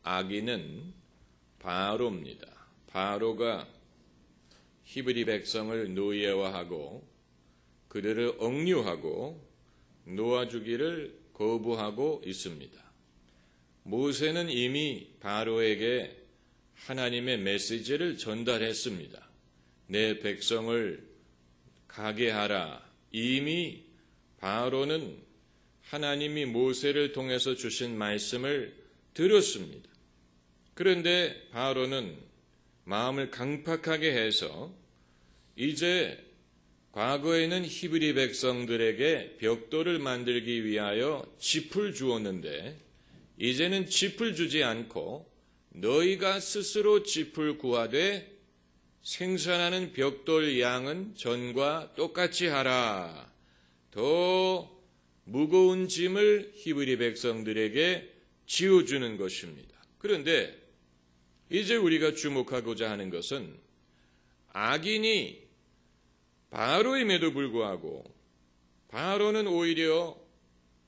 악인은 바로입니다. 바로가 히브리 백성을 노예화하고 그들을 억류하고 놓아주기를 거부하고 있습니다. 모세는 이미 바로에게 하나님의 메시지를 전달했습니다. 내 백성을 가게 하라. 이미 바로는 하나님이 모세를 통해서 주신 말씀을 들었습니다. 그런데 바로는 마음을 강팍하게 해서 이제 과거에는 히브리 백성들에게 벽돌을 만들기 위하여 짚을 주었는데 이제는 짚을 주지 않고 너희가 스스로 짚을 구하되 생산하는 벽돌 양은 전과 똑같이 하라. 더 무거운 짐을 히브리 백성들에게 지어주는 것입니다. 그런데 이제 우리가 주목하고자 하는 것은 악인이 바로임에도 불구하고 바로는 오히려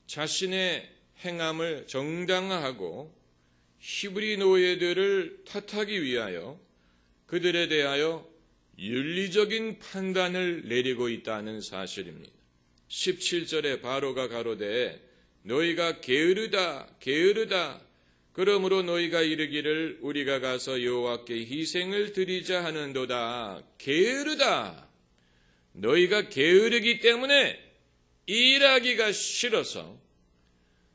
자신의 행함을 정당화하고 히브리 노예들을 탓하기 위하여 그들에 대하여 윤리적인 판단을 내리고 있다는 사실입니다. 17절에 바로가 가로되 너희가 게으르다 게으르다 그러므로 너희가 이르기를 우리가 가서 여호와께 희생을 드리자 하는도다. 게으르다. 너희가 게으르기 때문에 일하기가 싫어서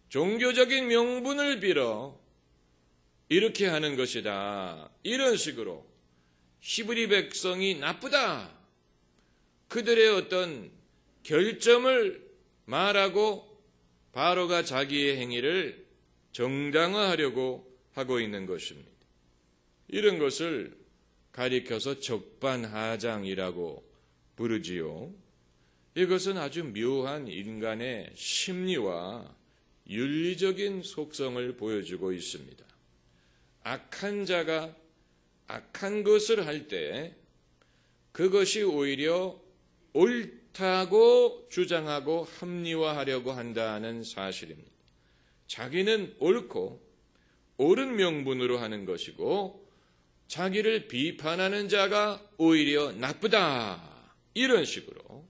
종교적인 명분을 빌어 이렇게 하는 것이다. 이런 식으로 히브리 백성이 나쁘다. 그들의 어떤 결점을 말하고 바로가 자기의 행위를 정당화하려고 하고 있는 것입니다. 이런 것을 가리켜서 적반하장이라고 부르지요. 이것은 아주 묘한 인간의 심리와 윤리적인 속성을 보여주고 있습니다. 악한 자가 악한 것을 할 때 그것이 오히려 옳다고 주장하고 합리화하려고 한다는 사실입니다. 자기는 옳고 옳은 명분으로 하는 것이고 자기를 비판하는 자가 오히려 나쁘다. 이런 식으로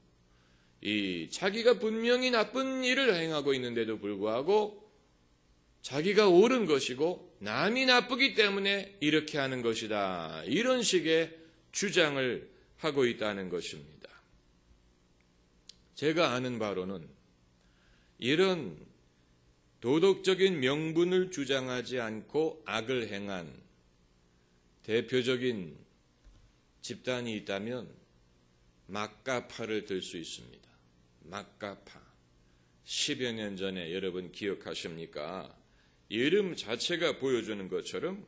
자기가 분명히 나쁜 일을 행하고 있는데도 불구하고 자기가 옳은 것이고 남이 나쁘기 때문에 이렇게 하는 것이다. 이런 식의 주장을 하고 있다는 것입니다. 제가 아는 바로는 이런 도덕적인 명분을 주장하지 않고 악을 행한 대표적인 집단이 있다면 막가파를 들 수 있습니다. 막가파. 10여 년 전에 여러분 기억하십니까? 이름 자체가 보여주는 것처럼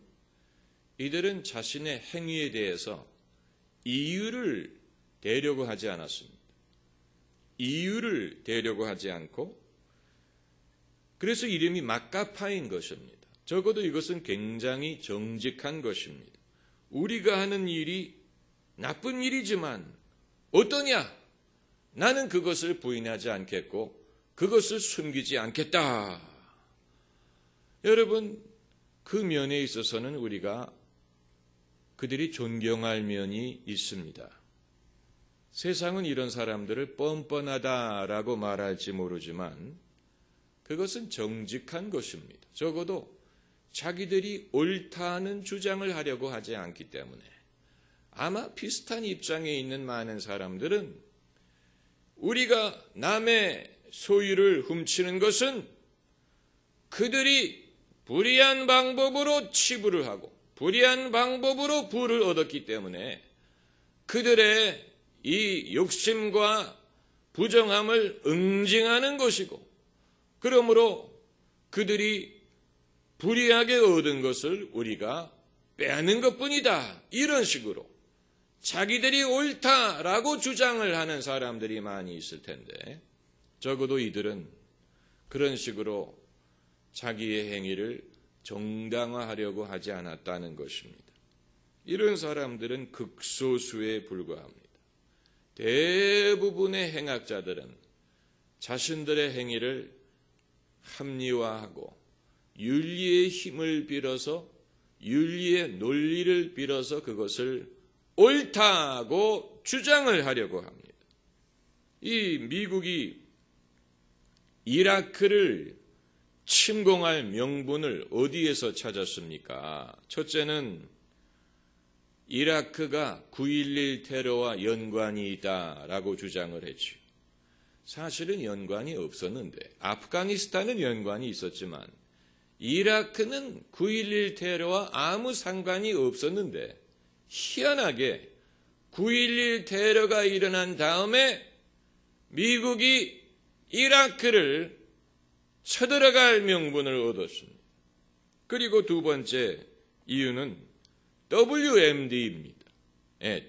이들은 자신의 행위에 대해서 이유를 대려고 하지 않았습니다. 이유를 대려고 하지 않고 그래서 이름이 막가파인 것입니다. 적어도 이것은 굉장히 정직한 것입니다. 우리가 하는 일이 나쁜 일이지만 어떠냐? 나는 그것을 부인하지 않겠고 그것을 숨기지 않겠다. 여러분, 그 면에 있어서는 우리가 그들이 존경할 면이 있습니다. 세상은 이런 사람들을 뻔뻔하다라고 말할지 모르지만 그것은 정직한 것입니다. 적어도 자기들이 옳다는 주장을 하려고 하지 않기 때문에 아마 비슷한 입장에 있는 많은 사람들은 우리가 남의 소유를 훔치는 것은 그들이 불의한 방법으로 치부를 하고 불의한 방법으로 부를 얻었기 때문에 그들의 이 욕심과 부정함을 응징하는 것이고 그러므로 그들이 불의하게 얻은 것을 우리가 빼앗는 것뿐이다. 이런 식으로 자기들이 옳다라고 주장을 하는 사람들이 많이 있을 텐데 적어도 이들은 그런 식으로 자기의 행위를 정당화하려고 하지 않았다는 것입니다. 이런 사람들은 극소수에 불과합니다. 대부분의 행악자들은 자신들의 행위를 합리화하고 윤리의 힘을 빌어서 윤리의 논리를 빌어서 그것을 옳다고 주장을 하려고 합니다. 이 미국이 이라크를 침공할 명분을 어디에서 찾았습니까? 첫째는 이라크가 9.11 테러와 연관이 있다라고 주장을 했죠. 사실은 연관이 없었는데, 아프가니스탄은 연관이 있었지만 이라크는 9.11 테러와 아무 상관이 없었는데, 희한하게 9.11 테러가 일어난 다음에 미국이 이라크를 쳐들어갈 명분을 얻었습니다. 그리고 두 번째 이유는 WMD입니다.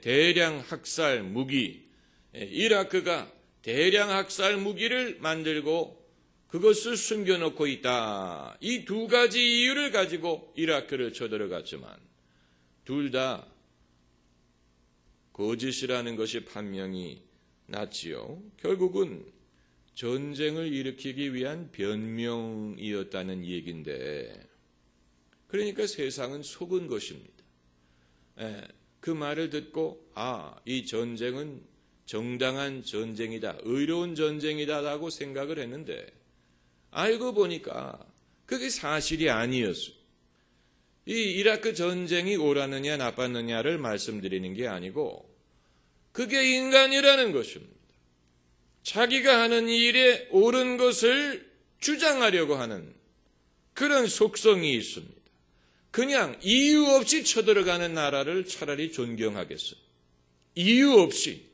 대량 학살 무기. 이라크가 대량 학살 무기를 만들고 그것을 숨겨놓고 있다. 이 두 가지 이유를 가지고 이라크를 쳐들어갔지만 둘 다 거짓이라는 것이 판명이 났지요. 결국은 전쟁을 일으키기 위한 변명이었다는 얘기인데, 그러니까 세상은 속은 것입니다. 그 말을 듣고 이 전쟁은 정당한 전쟁이다, 의로운 전쟁이다라고 생각을 했는데 알고 보니까 그게 사실이 아니었어요. 이 이라크 전쟁이 옳았느냐 나빴느냐를 말씀드리는 게 아니고 그게 인간이라는 것입니다. 자기가 하는 일에 옳은 것을 주장하려고 하는 그런 속성이 있습니다. 그냥 이유 없이 쳐들어가는 나라를 차라리 존경하겠어요. 이유 없이.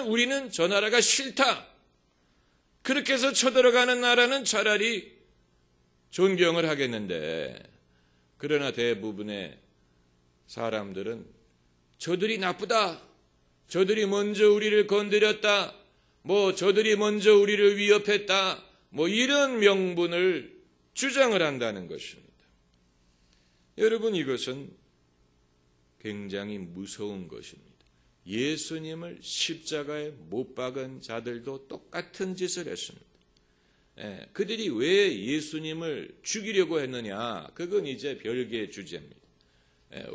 우리는 저 나라가 싫다. 그렇게 해서 쳐들어가는 나라는 차라리 존경을 하겠는데, 그러나 대부분의 사람들은 저들이 나쁘다. 저들이 먼저 우리를 건드렸다. 저들이 먼저 우리를 위협했다. 이런 명분을 주장을 한다는 것입니다. 여러분, 이것은 굉장히 무서운 것입니다. 예수님을 십자가에 못 박은 자들도 똑같은 짓을 했습니다. 그들이 왜 예수님을 죽이려고 했느냐? 그건 이제 별개의 주제입니다.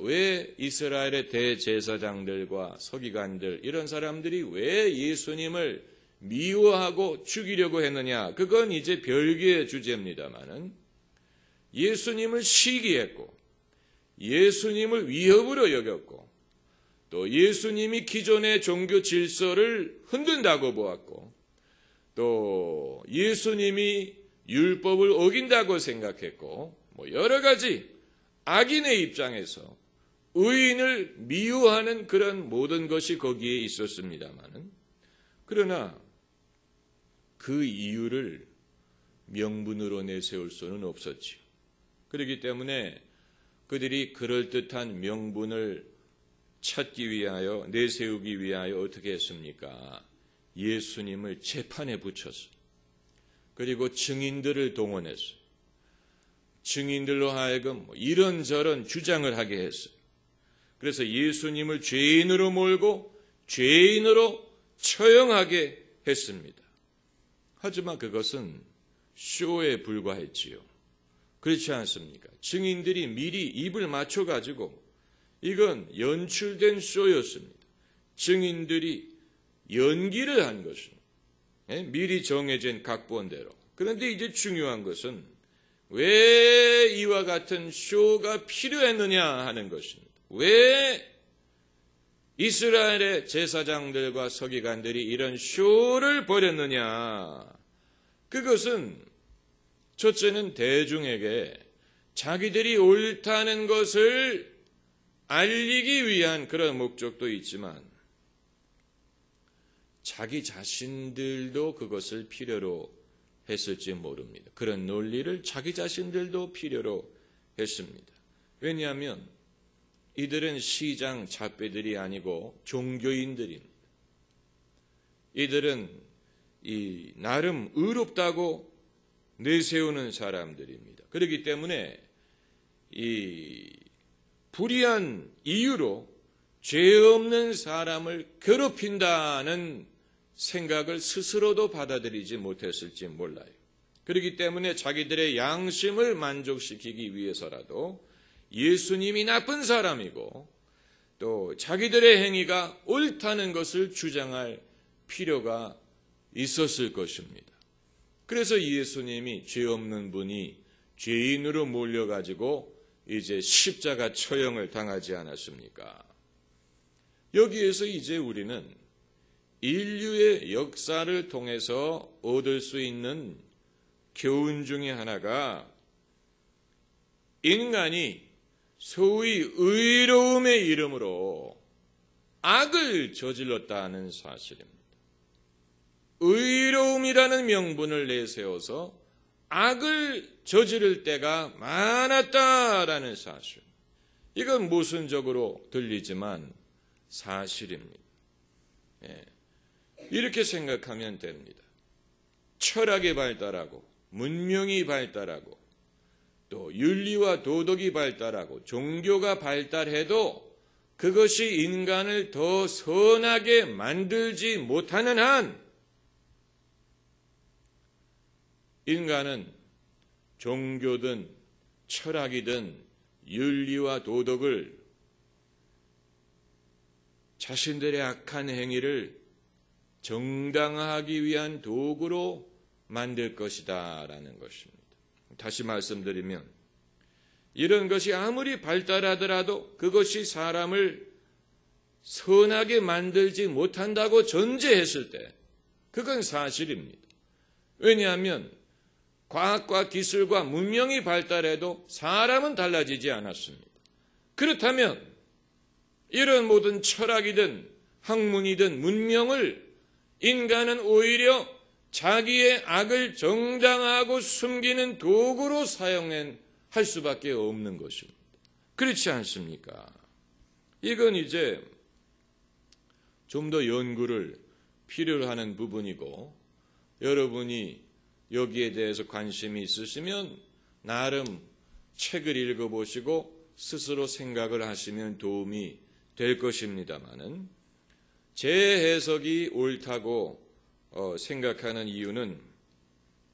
왜 이스라엘의 대제사장들과 서기관들, 이런 사람들이 왜 예수님을 미워하고 죽이려고 했느냐? 그건 이제 별개의 주제입니다만은 예수님을 시기했고 예수님을 위협으로 여겼고 또 예수님이 기존의 종교 질서를 흔든다고 보았고 또 예수님이 율법을 어긴다고 생각했고 여러 가지 악인의 입장에서 의인을 미워하는 그런 모든 것이 거기에 있었습니다마는, 그러나 그 이유를 명분으로 내세울 수는 없었지요. 그렇기 때문에 그들이 그럴듯한 명분을 찾기 위하여, 내세우기 위하여 어떻게 했습니까? 예수님을 재판에 붙였어. 그리고 증인들을 동원했어. 증인들로 하여금 이런저런 주장을 하게 했어요. 그래서 예수님을 죄인으로 몰고 죄인으로 처형하게 했습니다. 하지만 그것은 쇼에 불과했지요. 그렇지 않습니까? 증인들이 미리 입을 맞춰가지고 이건 연출된 쇼였습니다. 증인들이 연기를 한 것입니다. 미리 정해진 각본대로. 그런데 이제 중요한 것은 왜 이와 같은 쇼가 필요했느냐 하는 것입니다. 왜 이스라엘의 제사장들과 서기관들이 이런 쇼를 벌였느냐? 그것은 첫째는 대중에게 자기들이 옳다는 것을 알리기 위한 그런 목적도 있지만 자기 자신들도 그것을 필요로 했을지 모릅니다. 그런 논리를 자기 자신들도 필요로 했습니다. 왜냐하면 이들은 시장 잡배들이 아니고 종교인들입니다. 이들은 나름 의롭다고 내세우는 사람들입니다. 그렇기 때문에 이 불의한 이유로 죄 없는 사람을 괴롭힌다는 생각을 스스로도 받아들이지 못했을지 몰라요. 그렇기 때문에 자기들의 양심을 만족시키기 위해서라도 예수님이 나쁜 사람이고 또 자기들의 행위가 옳다는 것을 주장할 필요가 있었을 것입니다. 그래서 예수님이 죄 없는 분이 죄인으로 몰려가지고 이제 십자가 처형을 당하지 않았습니까? 여기에서 이제 우리는 인류의 역사를 통해서 얻을 수 있는 교훈 중에 하나가 인간이 소위 의로움의 이름으로 악을 저질렀다는 사실입니다. 의로움이라는 명분을 내세워서 악을 저지를 때가 많았다라는 사실. 이건 모순적으로 들리지만 사실입니다. 이렇게 생각하면 됩니다. 철학이 발달하고 문명이 발달하고 또 윤리와 도덕이 발달하고 종교가 발달해도 그것이 인간을 더 선하게 만들지 못하는 한 인간은 종교든 철학이든 윤리와 도덕을 자신들의 악한 행위를 정당화하기 위한 도구로 만들 것이다 라는 것입니다. 다시 말씀드리면 이런 것이 아무리 발달하더라도 그것이 사람을 선하게 만들지 못한다고 전제했을 때 그건 사실입니다. 왜냐하면 과학과 기술과 문명이 발달해도 사람은 달라지지 않았습니다. 그렇다면 이런 모든 철학이든 학문이든 문명을 인간은 오히려 자기의 악을 정당화하고 숨기는 도구로 사용할 수밖에 없는 것입니다. 그렇지 않습니까? 이건 이제 좀 더 연구를 필요로 하는 부분이고 여러분이 여기에 대해서 관심이 있으시면 나름 책을 읽어보시고 스스로 생각을 하시면 도움이 될 것입니다마는 제 해석이 옳다고 생각하는 이유는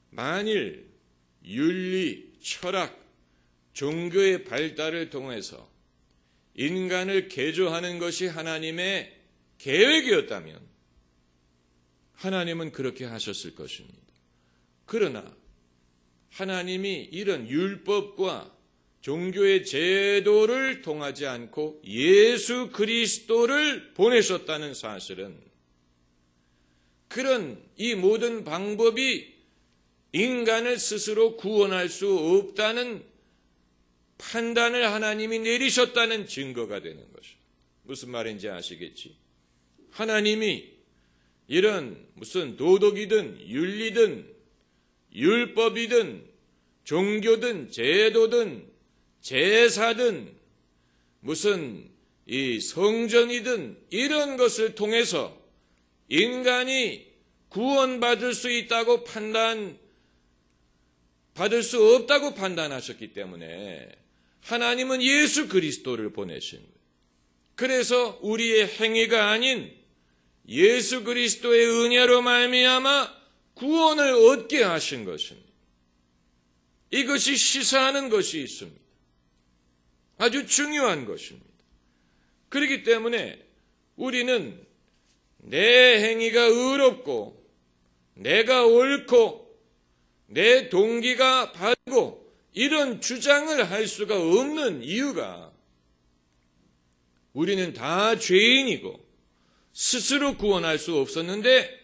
만일 윤리, 철학, 종교의 발달을 통해서 인간을 개조하는 것이 하나님의 계획이었다면 하나님은 그렇게 하셨을 것입니다. 그러나 하나님이 이런 율법과 종교의 제도를 통하지 않고 예수 그리스도를 보내셨다는 사실은 그런 이 모든 방법이 인간을 스스로 구원할 수 없다는 판단을 하나님이 내리셨다는 증거가 되는 것입니다. 무슨 말인지 아시겠지? 하나님이 이런 무슨 도덕이든 윤리든 율법이든 종교든 제도든 제사든 무슨 이 성전이든 이런 것을 통해서 인간이 구원받을 수 있다고 받을 수 없다고 판단하셨기 때문에 하나님은 예수 그리스도를 보내신 거예요. 그래서 우리의 행위가 아닌 예수 그리스도의 은혜로 말미암아 구원을 얻게 하신 것입니다. 이것이 시사하는 것이 있습니다. 아주 중요한 것입니다. 그렇기 때문에 우리는 내 행위가 의롭고 내가 옳고 내 동기가 바르고 이런 주장을 할 수가 없는 이유가 우리는 다 죄인이고 스스로 구원할 수 없었는데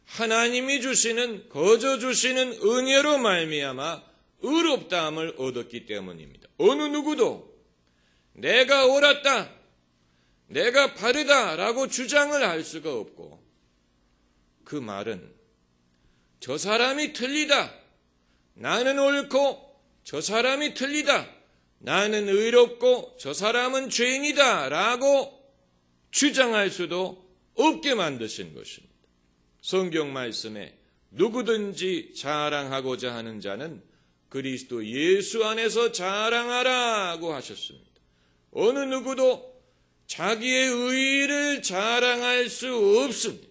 하나님이 주시는 거저 주시는 은혜로 말미암아 의롭다함을 얻었기 때문입니다. 어느 누구도 내가 옳았다, 내가 바르다라고 주장을 할 수가 없고 그 말은 저 사람이 틀리다, 나는 옳고 저 사람이 틀리다, 나는 의롭고 저 사람은 죄인이다 라고 주장할 수도 없게 만드신 것입니다. 성경 말씀에 누구든지 자랑하고자 하는 자는 그리스도 예수 안에서 자랑하라고 하셨습니다. 어느 누구도 자기의 의의를 자랑할 수 없습니다.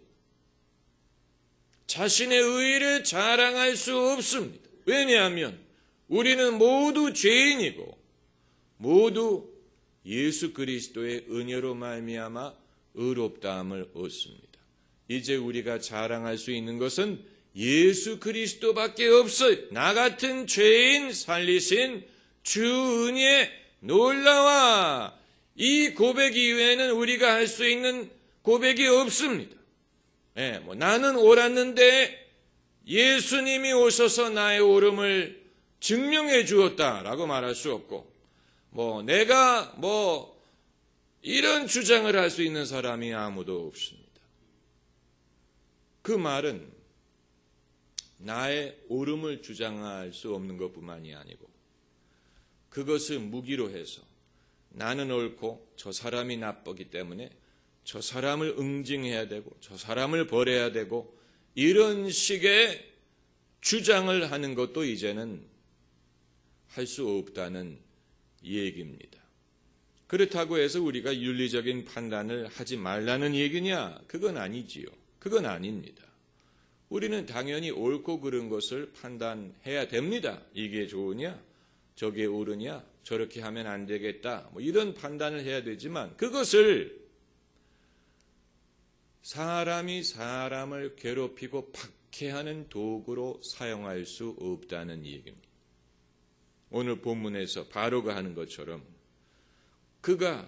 자신의 의의를 자랑할 수 없습니다. 왜냐하면 우리는 모두 죄인이고 모두 예수 그리스도의 은혜로 말미암아 의롭다함을 얻습니다. 이제 우리가 자랑할 수 있는 것은 예수 그리스도밖에 없어요. 나 같은 죄인 살리신 주 은혜의 놀라와 이 고백 이외에는 우리가 할 수 있는 고백이 없습니다. 나는 옳았는데 예수님이 오셔서 나의 옳음을 증명해 주었다라고 말할 수 없고, 내가 이런 주장을 할 수 있는 사람이 아무도 없습니다. 그 말은 나의 옳음을 주장할 수 없는 것뿐만이 아니고 그것을 무기로 해서 나는 옳고 저 사람이 나쁘기 때문에 저 사람을 응징해야 되고 저 사람을 벌해야 되고 이런 식의 주장을 하는 것도 이제는 할 수 없다는 얘기입니다. 그렇다고 해서 우리가 윤리적인 판단을 하지 말라는 얘기냐? 그건 아니지요. 그건 아닙니다. 우리는 당연히 옳고 그른 것을 판단해야 됩니다. 이게 좋으냐? 저게 옳으냐? 저렇게 하면 안 되겠다. 이런 판단을 해야 되지만 그것을 사람이 사람을 괴롭히고 박해하는 도구로 사용할 수 없다는 얘기입니다. 오늘 본문에서 바로가 하는 것처럼 그가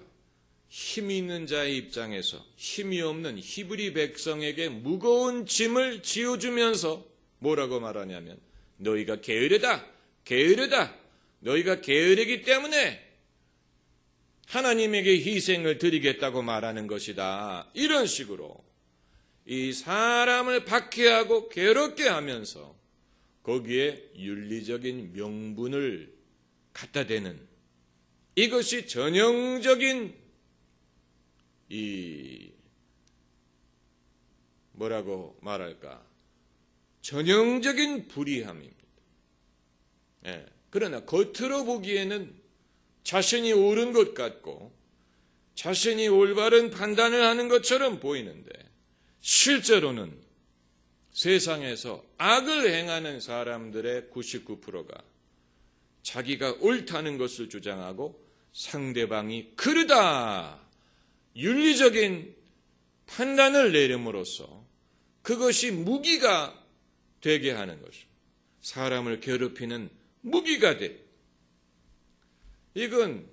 힘이 있는 자의 입장에서 힘이 없는 히브리 백성에게 무거운 짐을 지어주면서 뭐라고 말하냐면 너희가 게으르다. 너희가 게으르기 때문에 하나님에게 희생을 드리겠다고 말하는 것이다. 이런 식으로 이 사람을 박해하고 괴롭게 하면서 거기에 윤리적인 명분을 갖다 대는 이것이 전형적인 전형적인 불의함입니다. 그러나 겉으로 보기에는 자신이 옳은 것 같고 자신이 올바른 판단을 하는 것처럼 보이는데 실제로는 세상에서 악을 행하는 사람들의 99%가 자기가 옳다는 것을 주장하고 상대방이 그르다 윤리적인 판단을 내림으로써 그것이 무기가 되게 하는 것입니다. 사람을 괴롭히는 무기가 돼. 이건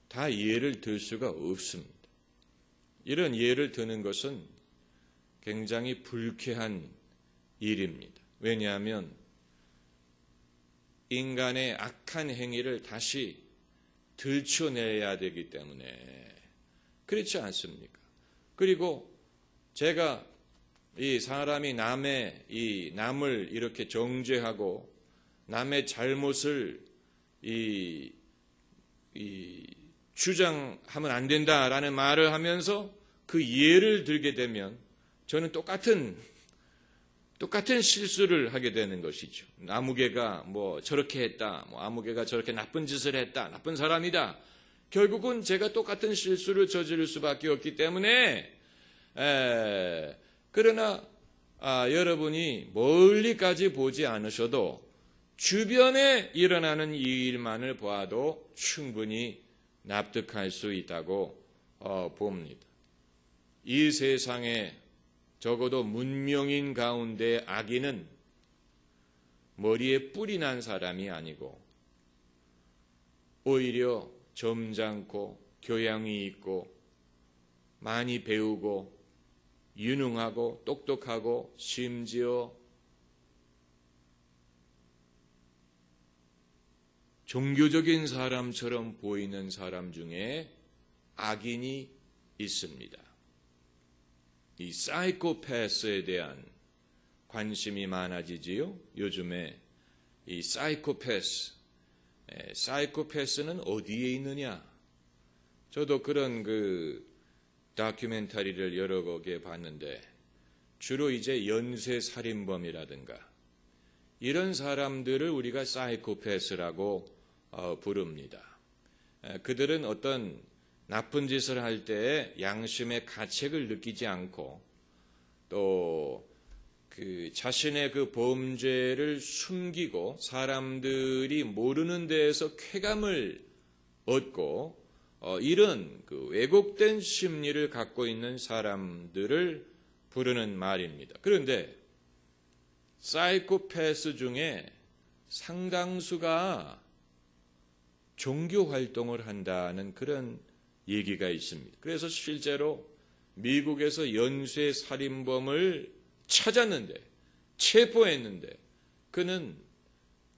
다 예를 들 수가 없습니다. 이런 예를 드는 것은 굉장히 불쾌한 일입니다. 왜냐하면 인간의 악한 행위를 다시 들춰내야 되기 때문에 그렇지 않습니까? 그리고 제가 이 사람이 남을 이렇게 정죄하고 남의 잘못을 주장하면 안 된다라는 말을 하면서 그 예를 들게 되면 저는 똑같은 실수를 하게 되는 것이죠. 아무개가 저렇게 했다. 아무개가 저렇게 나쁜 짓을 했다. 나쁜 사람이다. 결국은 제가 똑같은 실수를 저지를 수밖에 없기 때문에 그러나 여러분이 멀리까지 보지 않으셔도 주변에 일어나는 이 일만을 보아도 충분히 납득할 수 있다고 봅니다. 이 세상에 적어도 문명인 가운데 악인은 머리에 뿔이 난 사람이 아니고 오히려 점잖고 교양이 있고 많이 배우고 유능하고 똑똑하고 심지어 종교적인 사람처럼 보이는 사람 중에 악인이 있습니다. 이 사이코패스에 대한 관심이 많아지지요. 요즘에 이 사이코패스는 어디에 있느냐? 저도 그런 다큐멘터리를 여러 개 봤는데 주로 이제 연쇄 살인범이라든가 이런 사람들을 우리가 사이코패스라고 부릅니다. 그들은 어떤 나쁜 짓을 할 때에 양심의 가책을 느끼지 않고 또 자신의 그 범죄를 숨기고 사람들이 모르는 데에서 쾌감을 얻고 이런 그 왜곡된 심리를 갖고 있는 사람들을 부르는 말입니다. 그런데 사이코패스 중에 상당수가 종교 활동을 한다는 그런 얘기가 있습니다. 그래서 실제로 미국에서 연쇄 살인범을 찾았는데, 체포했는데 그는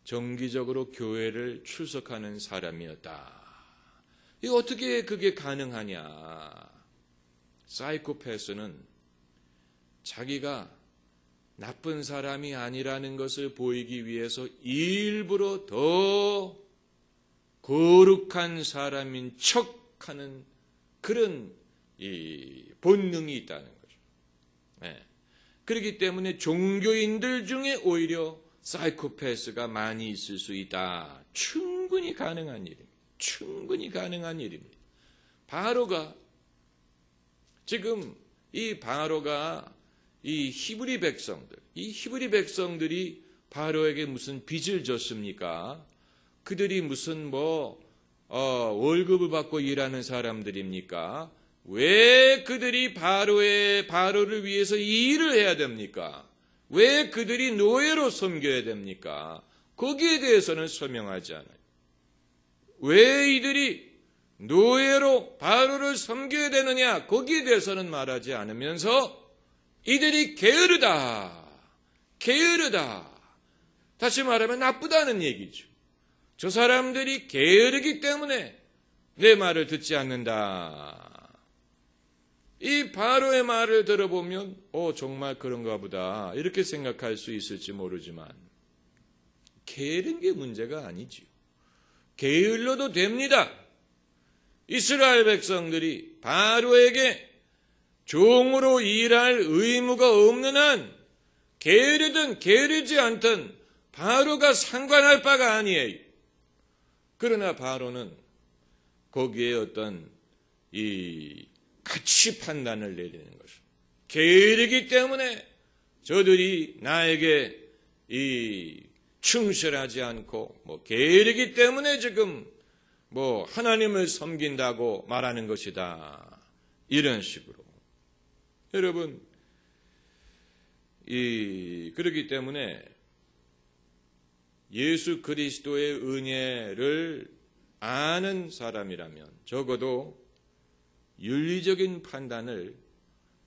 정기적으로 교회를 출석하는 사람이었다. 이 어떻게 그게 가능하냐? 사이코패스는 자기가 나쁜 사람이 아니라는 것을 보이기 위해서 일부러 더 거룩한 사람인 척하는 그런 본능이 있다는 거죠. 네. 그렇기 때문에 종교인들 중에 오히려 사이코패스가 많이 있을 수 있다. 충분히 가능한 일입니다. 충분히 가능한 일입니다. 바로가 지금 이 히브리 백성들이 바로에게 무슨 빚을 졌습니까? 그들이 무슨 월급을 받고 일하는 사람들입니까? 왜 그들이 바로를 위해서 일을 해야 됩니까? 왜 그들이 노예로 섬겨야 됩니까? 거기에 대해서는 설명하지 않아요. 왜 이들이 노예로 바로를 섬겨야 되느냐? 거기에 대해서는 말하지 않으면서 이들이 게으르다. 다시 말하면 나쁘다는 얘기죠. 저 사람들이 게으르기 때문에 내 말을 듣지 않는다. 이 바로의 말을 들어보면 정말 그런가 보다 이렇게 생각할 수 있을지 모르지만 게으른 게 문제가 아니지요. 게을러도 됩니다. 이스라엘 백성들이 바로에게 종으로 일할 의무가 없는 한 게으르든 게으르지 않든 바로가 상관할 바가 아니에요. 그러나 바로는 거기에 어떤 가치 판단을 내리는 것입니다. 게으르기 때문에 저들이 나에게 충실하지 않고 게으르기 때문에 지금 하나님을 섬긴다고 말하는 것이다. 이런 식으로. 여러분, 그렇기 때문에 예수 그리스도의 은혜를 아는 사람이라면 적어도 윤리적인 판단을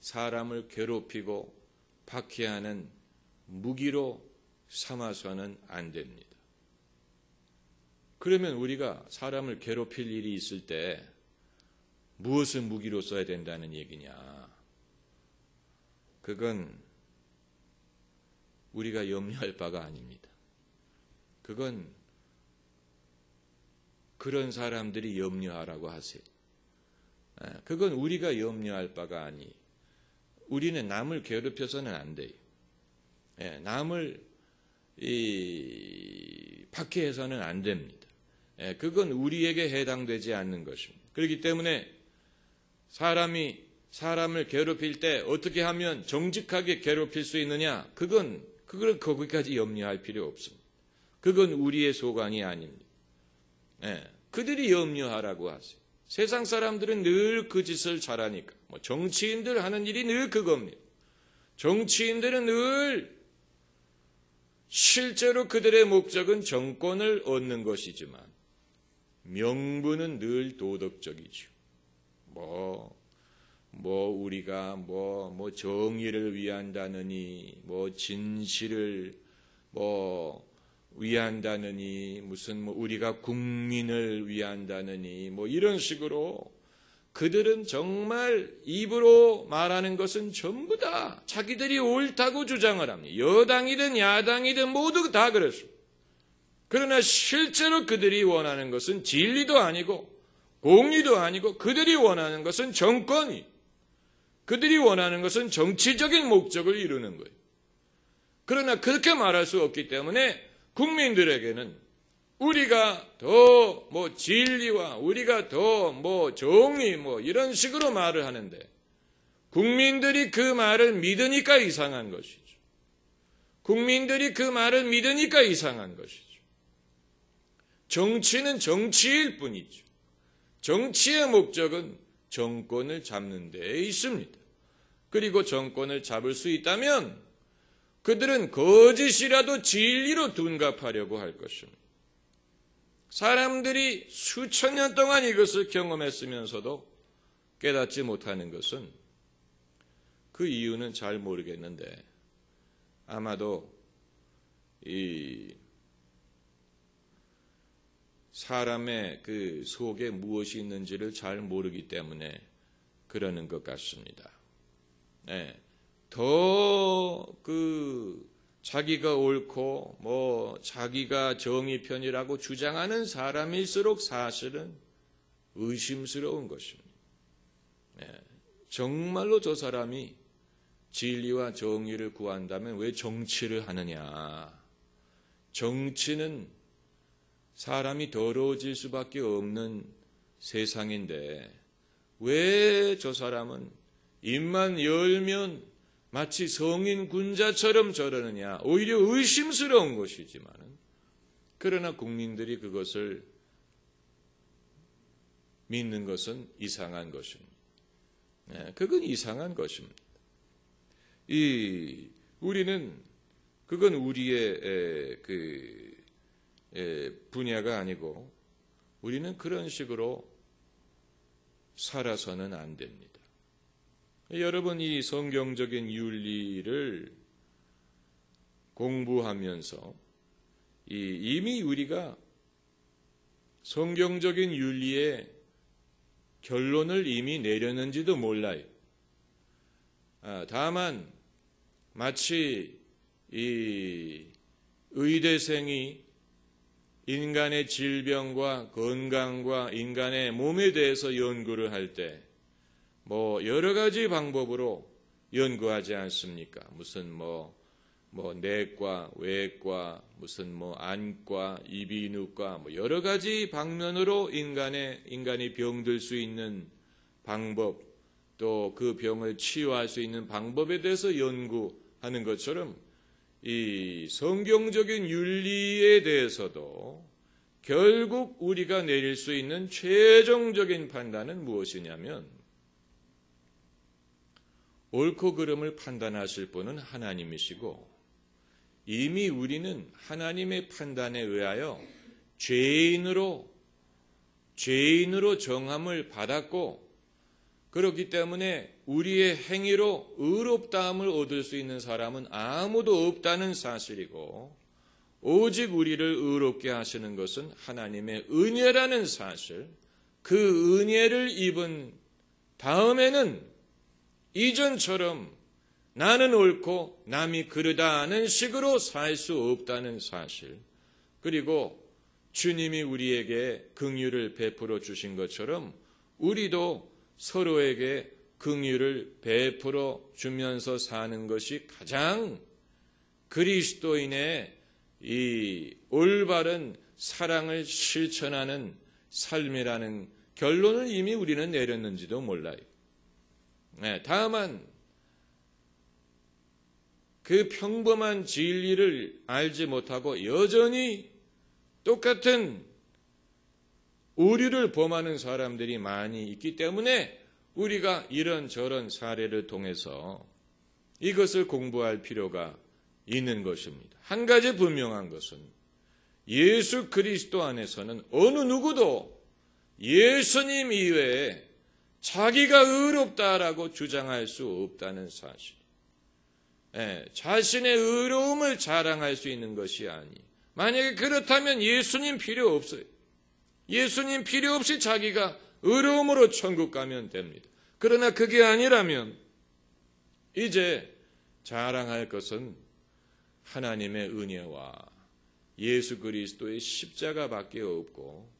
사람을 괴롭히고 박해하는 무기로 삼아서는 안 됩니다. 그러면 우리가 사람을 괴롭힐 일이 있을 때 무엇을 무기로 써야 된다는 얘기냐? 그건 우리가 염려할 바가 아닙니다. 그건 그런 사람들이 염려하라고 하세요. 그건 우리가 염려할 바가 아니. 우리는 남을 괴롭혀서는 안 돼요. 남을 박해해서는 안 됩니다. 그건 우리에게 해당되지 않는 것입니다. 그렇기 때문에 사람이 사람을 괴롭힐 때 어떻게 하면 정직하게 괴롭힐 수 있느냐? 그걸 거기까지 염려할 필요 없습니다. 그건 우리의 소관이 아닙니다. 그들이 염려하라고 하세요. 세상 사람들은 늘 그 짓을 잘하니까. 정치인들 하는 일이 늘 그겁니다. 정치인들은 늘 실제로 그들의 목적은 정권을 얻는 것이지만 명분은 늘 도덕적이죠. 우리가 정의를 위한다느니 진실을 위한다느니 무슨 우리가 국민을 위한다느니 이런 식으로 그들은 정말 입으로 말하는 것은 전부 다 자기들이 옳다고 주장을 합니다. 여당이든 야당이든 모두 다 그렇습니다. 그러나 실제로 그들이 원하는 것은 진리도 아니고 공의도 아니고 그들이 원하는 것은 정권이, 그들이 원하는 것은 정치적인 목적을 이루는 거예요. 그러나 그렇게 말할 수 없기 때문에 국민들에게는 우리가 더 진리와 우리가 더 정의 이런 식으로 말을 하는데 국민들이 그 말을 믿으니까 이상한 것이죠. 국민들이 그 말을 믿으니까 이상한 것이죠. 정치는 정치일 뿐이죠. 정치의 목적은 정권을 잡는 데 있습니다. 그리고 정권을 잡을 수 있다면 그들은 거짓이라도 진리로 둔갑하려고 할 것입니다. 사람들이 수천 년 동안 이것을 경험했으면서도 깨닫지 못하는 것은 그 이유는 잘 모르겠는데 아마도 이 사람의 그 속에 무엇이 있는지를 잘 모르기 때문에 그러는 것 같습니다. 네. 더 자기가 옳고 자기가 정의 편이라고 주장하는 사람일수록 사실은 의심스러운 것입니다. 네. 정말로 저 사람이 진리와 정의를 구한다면 왜 정치를 하느냐? 정치는 사람이 더러워질 수밖에 없는 세상인데 왜 저 사람은 입만 열면 마치 성인 군자처럼 저러느냐? 오히려 의심스러운 것이지만 그러나 국민들이 그것을 믿는 것은 이상한 것입니다. 그건 이상한 것입니다. 우리는 그건 우리의 분야가 아니고 우리는 그런 식으로 살아서는 안 됩니다. 여러분 이 성경적인 윤리를 공부하면서 이미 우리가 성경적인 윤리의 결론을 이미 내렸는지도 몰라요. 다만 마치 이 의대생이 인간의 질병과 건강과 인간의 몸에 대해서 연구를 할 때 여러 가지 방법으로 연구하지 않습니까? 무슨 내과, 외과, 무슨 안과, 이비인후과 여러 가지 방면으로 인간이 병들 수 있는 방법, 또 그 병을 치유할 수 있는 방법에 대해서 연구하는 것처럼 이 성경적인 윤리에 대해서도 결국 우리가 내릴 수 있는 최종적인 판단은 무엇이냐면 옳고 그름을 판단하실 분은 하나님이시고 이미 우리는 하나님의 판단에 의하여 죄인으로 정함을 받았고 그렇기 때문에 우리의 행위로 의롭다함을 얻을 수 있는 사람은 아무도 없다는 사실이고 오직 우리를 의롭게 하시는 것은 하나님의 은혜라는 사실, 그 은혜를 입은 다음에는 이전처럼 나는 옳고 남이 그르다는 식으로 살 수 없다는 사실, 그리고 주님이 우리에게 긍휼을 베풀어 주신 것처럼 우리도 서로에게 긍휼을 베풀어 주면서 사는 것이 가장 그리스도인의 이 올바른 사랑을 실천하는 삶이라는 결론을 이미 우리는 내렸는지도 몰라요. 다만 그 평범한 진리를 알지 못하고 여전히 똑같은 오류를 범하는 사람들이 많이 있기 때문에 우리가 이런저런 사례를 통해서 이것을 공부할 필요가 있는 것입니다. 한 가지 분명한 것은 예수 그리스도 안에서는 어느 누구도 예수님 이외에 자기가 의롭다라고 주장할 수 없다는 사실. 자신의 의로움을 자랑할 수 있는 것이 아니. 만약에 그렇다면 예수님 필요 없어요. 예수님 필요 없이 자기가 의로움으로 천국 가면 됩니다. 그러나 그게 아니라면 이제 자랑할 것은 하나님의 은혜와 예수 그리스도의 십자가밖에 없고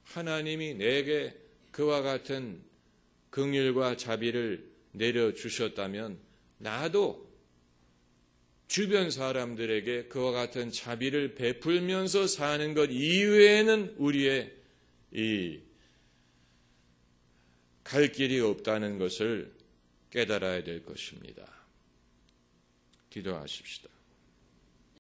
하나님이 내게 그와 같은 긍휼과 자비를 내려주셨다면 나도 주변 사람들에게 그와 같은 자비를 베풀면서 사는 것 이외에는 우리의 갈 길이 없다는 것을 깨달아야 될 것입니다. 기도하십시다.